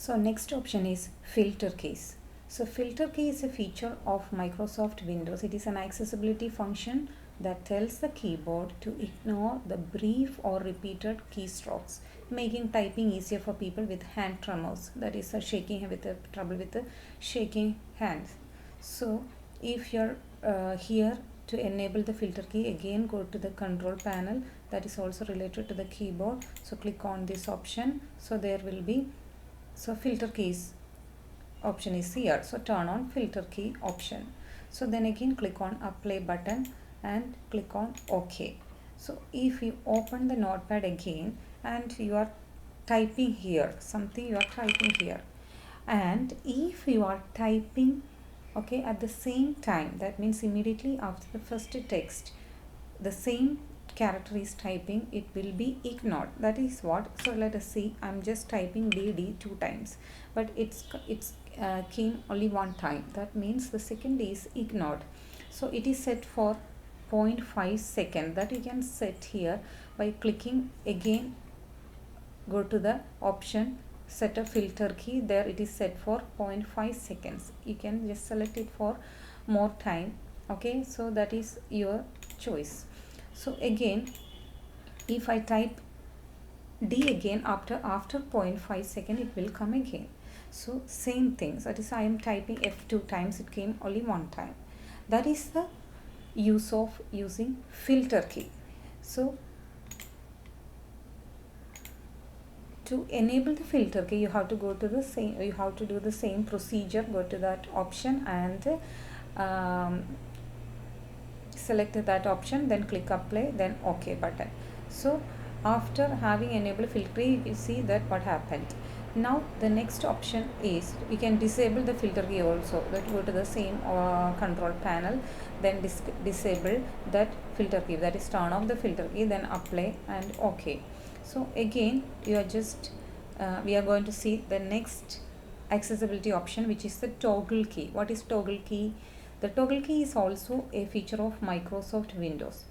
So next option is filter keys. So filter key is a feature of Microsoft Windows. It is an accessibility function that tells the keyboard to ignore the brief or repeated keystrokes, making typing easier for people with hand tremors. That is trouble with the shaking hands. So if you're here to enable the filter key, again go to the control panel that is also related to the keyboard. So click on this option. So there will be filter keys option is here. So turn on filter key option. So then again click on apply button and click on OK. So if you open the notepad again and you are typing here, something you are typing here, and if you are typing at the same time, that means immediately after the first text the same character is typing, it will be ignored. That is what. So let us see. I'm just typing DD 2 times, but it's came only one time. That means the second is ignored. So it is set for 0.5 second. That you can set here by clicking again. Go to the option set a filter key. There it is set for 0.5 seconds. You can just select it for more time. Okay, so that is your choice. So again, if I type D again after 0.5 second, it will come again. So same things. That is, I am typing F 2 times, it came only one time. That is the use of using filter key. So to enable the filter key, you have to go to the same. You have to do the same procedure. Go to that option and select that option, then click apply, then OK button. So after having enabled filter key, you see that what happened. Now the next option is we can disable the filter key also. Let's go to the same control panel, then disable that filter key, that is turn off the filter key, then apply and OK. So again you are just we are going to see the next accessibility option, which is the toggle key. What is toggle key? The toggle key is also a feature of Microsoft Windows.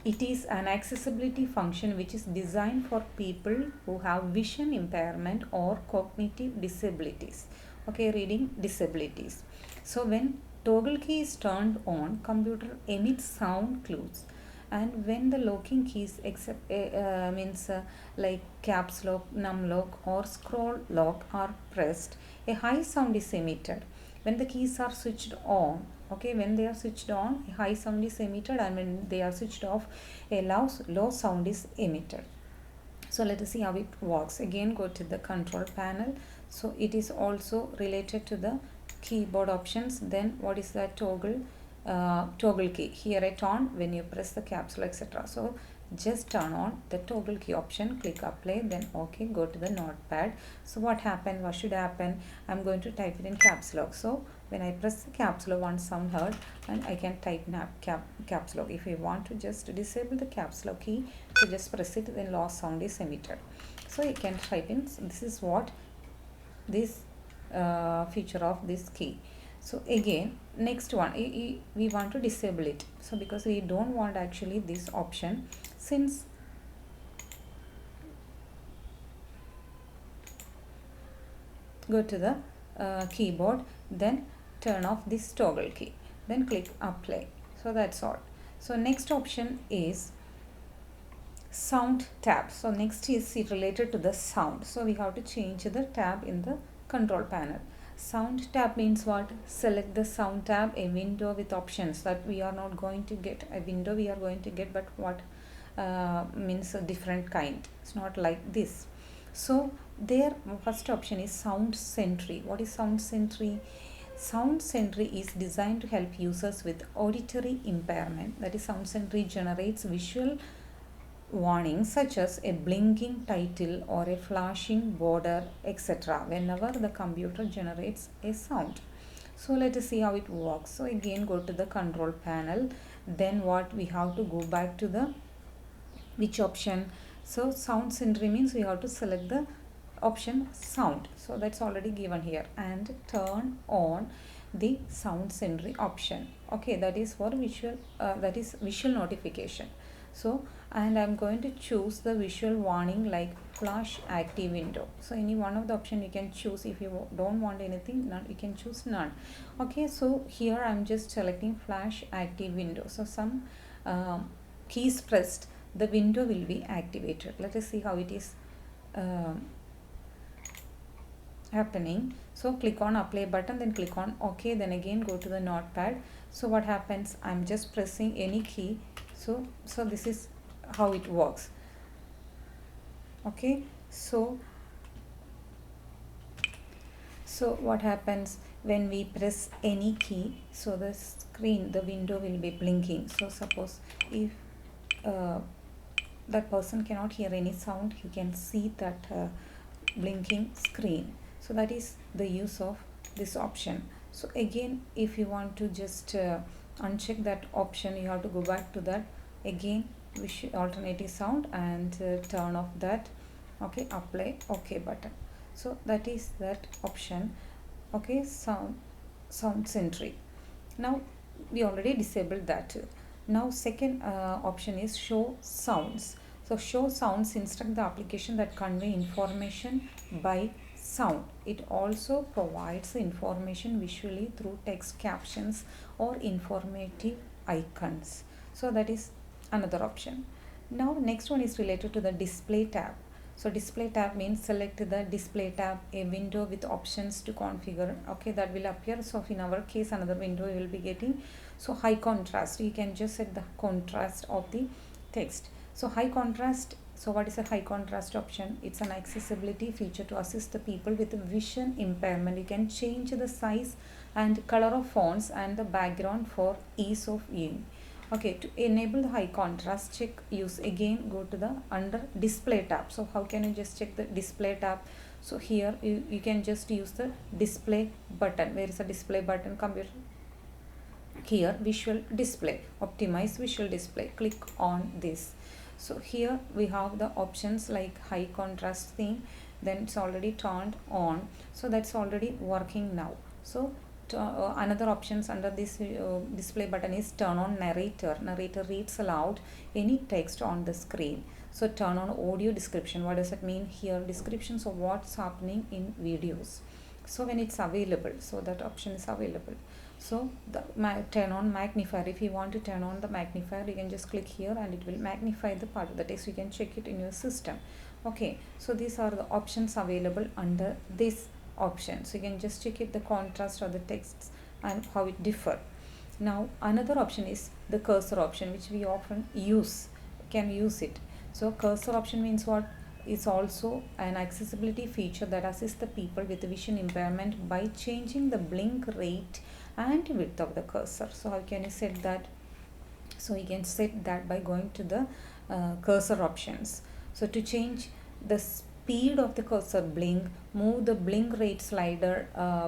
It is an accessibility function which is designed for people who have vision impairment or cognitive disabilities. Okay, reading disabilities. So when toggle key is turned on, computer emits sound clues, and when the locking keys like caps lock, num lock or scroll lock are pressed, a high sound is emitted. When the keys are switched on, when they are switched on, a high sound is emitted, and when they are switched off, a low sound is emitted. So let us see how it works. Again go to the control panel. So it is also related to the keyboard options. Then what is the toggle key? Here I turn when you press the caps lock, etc. So just turn on the toggle key option, click apply, then OK, go to the notepad. So what should happen? I'm going to type it in caps lock. So when I press the caps lock, one sound heard, and I can type in caps lock. If you want to just disable the caps lock key, so just press it, then low sound is emitted. So you can type in. So this is what this feature of this key. So again, next one, we want to disable it. So because we don't want actually this option, since go to the keyboard, then turn off this toggle key, then click apply. So that's all. So next option is sound tab. So next is related to the sound. So we have to change the tab in the control panel. Sound tab means what? Select the sound tab, a window with options that we are not going to get. A window we are going to get, but what means a different kind. It's not like this. So their first option is Sound Sentry. What is Sound Sentry? Sound Sentry is designed to help users with auditory impairment. That is, Sound Sentry generates visual warnings such as a blinking title or a flashing border, etc. whenever the computer generates a sound. So let us see how it works. So again go to the control panel, then what we have to go back to the which option. So Sound Sentry means we have to select the option sound. So that's already given here, and turn on the Sound Sentry option. Okay, that is for visual, that is visual notification. So, and I'm going to choose the visual warning like flash active window. So any one of the option you can choose. If you don't want anything, none, you can choose none. Okay, so here I'm just selecting flash active window. So some keys pressed, the window will be activated. Let us see how it is um, happening. So click on apply button, then click on OK, then again go to the notepad. So what happens, I'm just pressing any key. So this is how it works. Okay, so what happens when we press any key, so the screen, the window will be blinking. So suppose if uh, that person cannot hear any sound, he can see that blinking screen. So that is the use of this option. So again, if you want to just uncheck that option, you have to go back to that again, alternative sound, and turn off that. Okay, apply OK button. So that is that option. Okay, sound sentry. Now we already disabled that. Now second option is show sounds. So show sounds instruct the application that convey information by sound. It also provides information visually through text captions or informative icons. So that is another option. Now next one is related to the display tab. So display tab means select the display tab, a window with options to configure. Okay, that will appear. So in our case, another window you will be getting. So high contrast, you can just set the contrast of the text. So high contrast, so what is a high contrast option? It's an accessibility feature to assist the people with vision impairment. You can change the size and color of fonts and the background for ease of viewing. Okay, to enable the high contrast check, use again, go to the under display tab. So how can you just check the display tab? So here you can just use the display button. Where is the display button? Computer, here visual display, optimize visual display, click on this. So here we have the options like high contrast theme, then it's already turned on, so that's already working now. So another options under this display button is turn on narrator. Narrator reads aloud any text on the screen. So turn on audio description. What does it mean? Here descriptions of what's happening in videos. So when it's available, so that option is available. So the turn on magnifier. If you want to turn on the magnifier, you can just click here and it will magnify the part of the text. You can check it in your system. Okay, so these are the options available under this option. So you can just check it, the contrast or the texts and how it differ. Now another option is the cursor option, which we often can use it. So cursor option means what? Is also an accessibility feature that assists the people with vision impairment by changing the blink rate and width of the cursor. So how can you set that? So you can set that by going to the cursor options. So to change the speed of the cursor blink, move the blink rate slider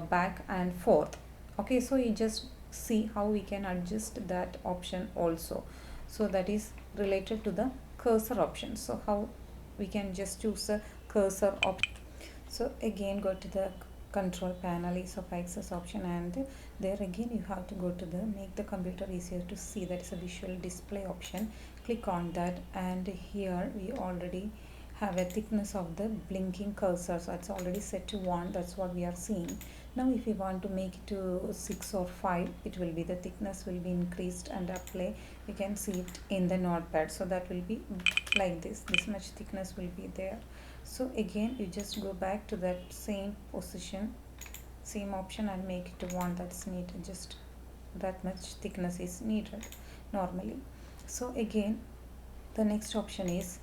back and forth. Okay, so you just see how we can adjust that option also. So that is related to the cursor option. So how we can just choose a cursor option. So again go to the control panel, ease of access option, and there again you have to go to the make the computer easier to see, that is a visual display option. Click on that, and here we already have a thickness of the blinking cursor, so it's already set to 1. That's what we are seeing. Now if we want to make it to 6 or 5, it will be the thickness will be increased and apply. You can see it in the notepad. So that will be like this much thickness will be there. So again you just go back to that same position, same option, and make it to 1. That's needed, just that much thickness is needed normally. So again the next option is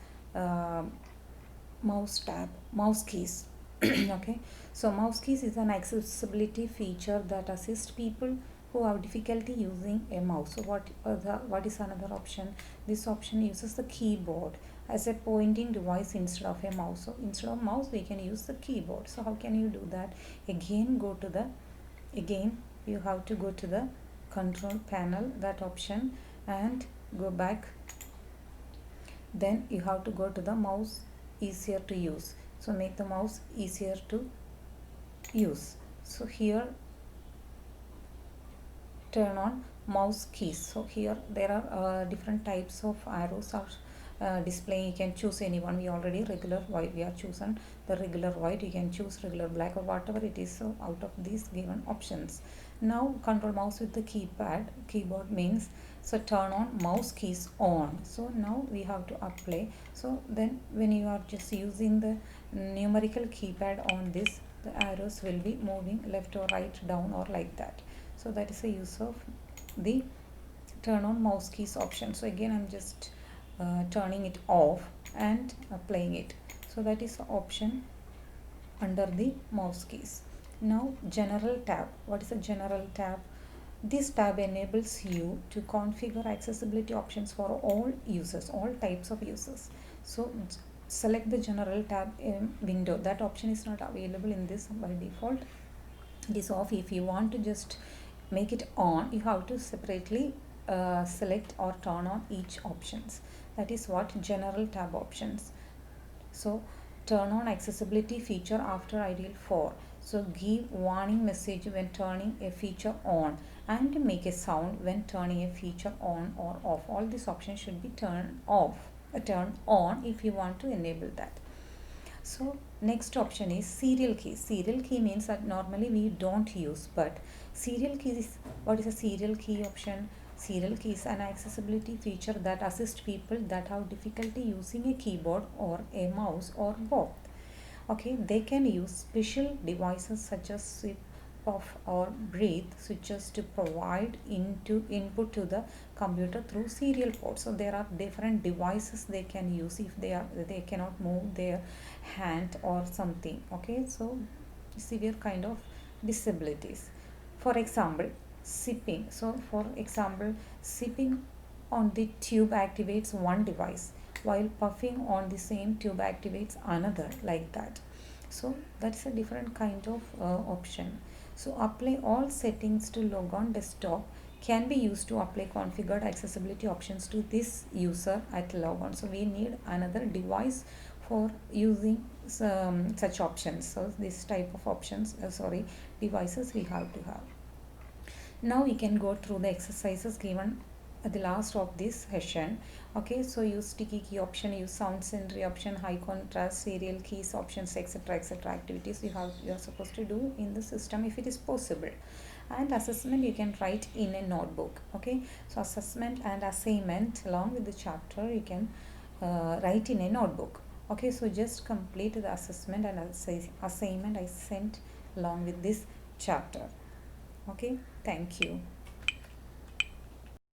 mouse tab, mouse keys. Okay, so mouse keys is an accessibility feature that assists people who have difficulty using a mouse. So what is another option? This option uses the keyboard as a pointing device instead of a mouse. So instead of mouse we can use the keyboard. So how can you do that? Again you have to go to the control panel, that option, and go back. Then you have to go to the mouse easier to use. So make the mouse easier to use. So here turn on mouse keys. So here there are different types of arrows are displaying. You can choose any one. We already regular white, we are chosen the regular white. You can choose regular black or whatever it is, so out of these given options. Now control mouse with the keyboard means, so turn on mouse keys on. So now we have to apply. So then when you are just using the numerical keypad on this, the arrows will be moving left or right, down or like that. So that is the use of the turn on mouse keys option. So again I'm just turning it off and applying it. So that is the option under the mouse keys. Now general tab. What is a general tab? This tab enables you to configure accessibility options for all users, all types of users. So select the general tab window. That option is not available in this by default. It is off. If you want to just make it on, you have to separately select or turn on each options. That is what general tab options. So turn on accessibility feature after ideal 4. So give warning message when turning a feature on, and make a sound when turning a feature on or off. All these options should be turned on if you want to enable that. So next option is serial key. Serial key means that normally we don't use, but serial key is, what is a serial key option? Serial key is an accessibility feature that assists people that have difficulty using a keyboard or a mouse or both. Okay, they can use special devices such as sweep, puff or breathe switches to provide input to the computer through serial ports. So there are different devices they can use if they cannot move their hand or something. Okay, so severe kind of disabilities. For example, sipping. So for example, sipping on the tube activates one device, while puffing on the same tube activates another, like that. So that's a different kind of option. So apply all settings to log on desktop can be used to apply configured accessibility options to this user at logon. So we need another device for using such options. So this type of options, devices we have to have. Now we can go through the exercises given at the last of this session. Okay, so use sticky key option, use sound scenery option, high contrast, serial keys options, etc. activities you are supposed to do in the system if it is possible. And assessment you can write in a notebook. Okay, so assessment and assignment along with the chapter you can write in a notebook. Okay, so just complete the assessment and assignment I sent along with this chapter. Okay, thank you.